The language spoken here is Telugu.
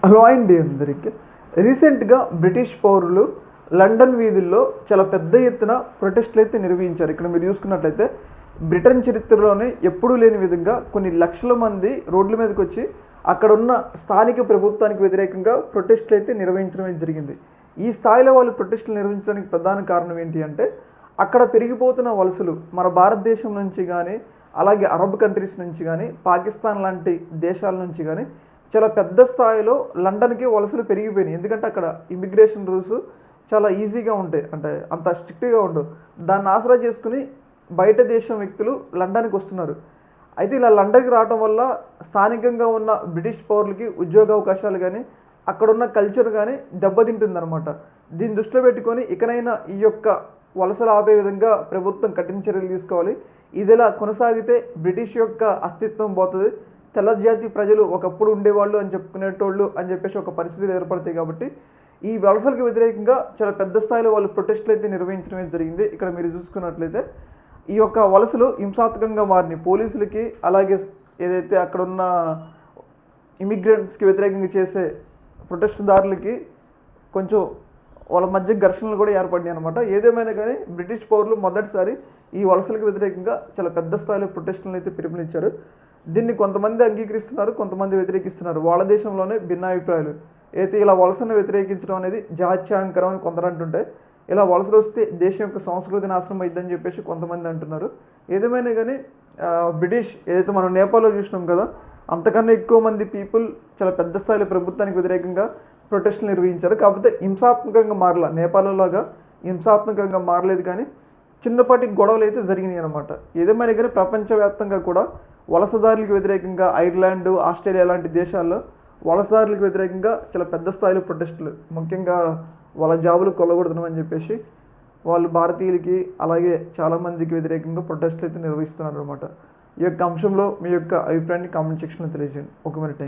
హలో అండి అందరికీ. రీసెంట్‌గా బ్రిటిష్ పౌరులు లండన్ వీధుల్లో చాలా పెద్ద ఎత్తున ప్రొటెస్ట్‌లు అయితే నిర్వహించారు. ఇక్కడ మీరు చూసుకున్నట్లయితే బ్రిటన్ చరిత్రలోనే ఎప్పుడూ లేని విధంగా కొన్ని లక్షల మంది రోడ్ల మీదకొచ్చి అక్కడున్న స్థానిక ప్రభుత్వానికి వ్యతిరేకంగా ప్రొటెస్ట్‌లు అయితే నిర్వహించడం అయితే జరిగింది. ఈ స్థాయిలో వాళ్ళు ప్రొటెస్ట్‌లు నిర్వహించడానికి ప్రధాన కారణం ఏంటి అంటే అక్కడ పెరిగిపోతున్న వలసలు మన భారతదేశం నుంచి గానీ, అలాగే అరబ్ కంట్రీస్ నుంచి గానీ, పాకిస్తాన్ లాంటి దేశాల నుంచి గానీ చాలా పెద్ద స్థాయిలో లండన్‌కి వలసలు పెరిగిపోయినాయి. ఎందుకంటే అక్కడ ఇమిగ్రేషన్ రూల్స్ చాలా ఈజీగా ఉంటాయి. అంటే అంత స్ట్రిక్ట్‌గా ఉండవు. దాన్ని ఆసరా చేసుకొని బయట దేశం వ్యక్తులు లండన్‌కి వస్తున్నారు. అయితే ఇలా లండన్‌కి రావటం వల్ల స్థానికంగా ఉన్న బ్రిటిష్ పౌరులకి ఉద్యోగ అవకాశాలు గానీ, అక్కడున్న కల్చర్ గానీ దెబ్బతింటుందనమాట. దీన్ని దృష్టిలో పెట్టుకొని ఇకనైనా ఈ యొక్క వలసలు ఆపే విధంగా ప్రభుత్వం కఠిన చర్యలు తీసుకోవాలి. ఇదిలా కొనసాగితే బ్రిటిష్ యొక్క అస్తిత్వం పోతది. తెల్ల జాతి ప్రజలు ఒకప్పుడు ఉండేవాళ్ళు అని చెప్పుకునేటోళ్ళు అని చెప్పేసి ఒక పరిస్థితులు ఏర్పడతాయి కాబట్టి ఈ వలసలకు వ్యతిరేకంగా చాలా పెద్ద స్థాయిలో వాళ్ళు ప్రొటెస్టులు అయితే నిర్వహించడం జరిగింది. ఇక్కడ మీరు చూసుకున్నట్లయితే ఈ యొక్క వలసలు హింసాత్మకంగా మారినాయి. పోలీసులకి అలాగే ఏదైతే అక్కడున్న ఇమిగ్రెంట్స్కి వ్యతిరేకంగా చేసే ప్రొటెస్ట్దారులకి కొంచెం వాళ్ళ మధ్య ఘర్షణలు కూడా ఏర్పడినాయి అనమాట. ఏదేమైనా కానీ బ్రిటిష్ పౌరులు మొదటిసారి ఈ వలసలకు వ్యతిరేకంగా చాలా పెద్ద స్థాయిలో ప్రొటెస్టులను అయితే పిలుపునిచ్చారు. దీన్ని కొంతమంది అంగీకరిస్తున్నారు, కొంతమంది వ్యతిరేకిస్తున్నారు. వాళ్ళ దేశంలోనే భిన్నాభిప్రాయాలు. అయితే ఇలా వలసను వ్యతిరేకించడం అనేది జాత్యాంకరం అని కొందరు అంటుంటే, ఇలా వలసలు వస్తే దేశం యొక్క సంస్కృతి నాశనం అయిద్దని చెప్పేసి కొంతమంది అంటున్నారు. ఏదేమైనా కానీ బ్రిటిష్ ఏదైతే మనం నేపాల్లో చూసినాం కదా, అంతకన్నా ఎక్కువ మంది పీపుల్ చాలా పెద్ద స్థాయిలో ప్రభుత్వానికి వ్యతిరేకంగా ప్రొటెస్టులు నిర్వహించారు. కాకపోతే హింసాత్మకంగా మారల, నేపాల్లోలాగా హింసాత్మకంగా మారలేదు, కానీ చిన్నపాటి గొడవలు అయితే జరిగినాయి అనమాట. ఏదేమైనా కానీ ప్రపంచవ్యాప్తంగా కూడా వలసదారులకు వ్యతిరేకంగా ఐర్లాండ్, ఆస్ట్రేలియా లాంటి దేశాల్లో వలసదారులకు వ్యతిరేకంగా చాలా పెద్ద స్థాయిలో ప్రొటెస్టులు, ముఖ్యంగా వాళ్ళ జాబులు కొల్లగొడుతున్నామని చెప్పేసి వాళ్ళు భారతీయులకి అలాగే చాలామందికి వ్యతిరేకంగా ప్రొటెస్టులు అయితే నిర్వహిస్తున్నారు అనమాట. ఈ యొక్క అంశంలో మీ యొక్క అభిప్రాయాన్ని కామెంట్ సెక్షన్లో తెలియజేయండి. ఒక మినిట్.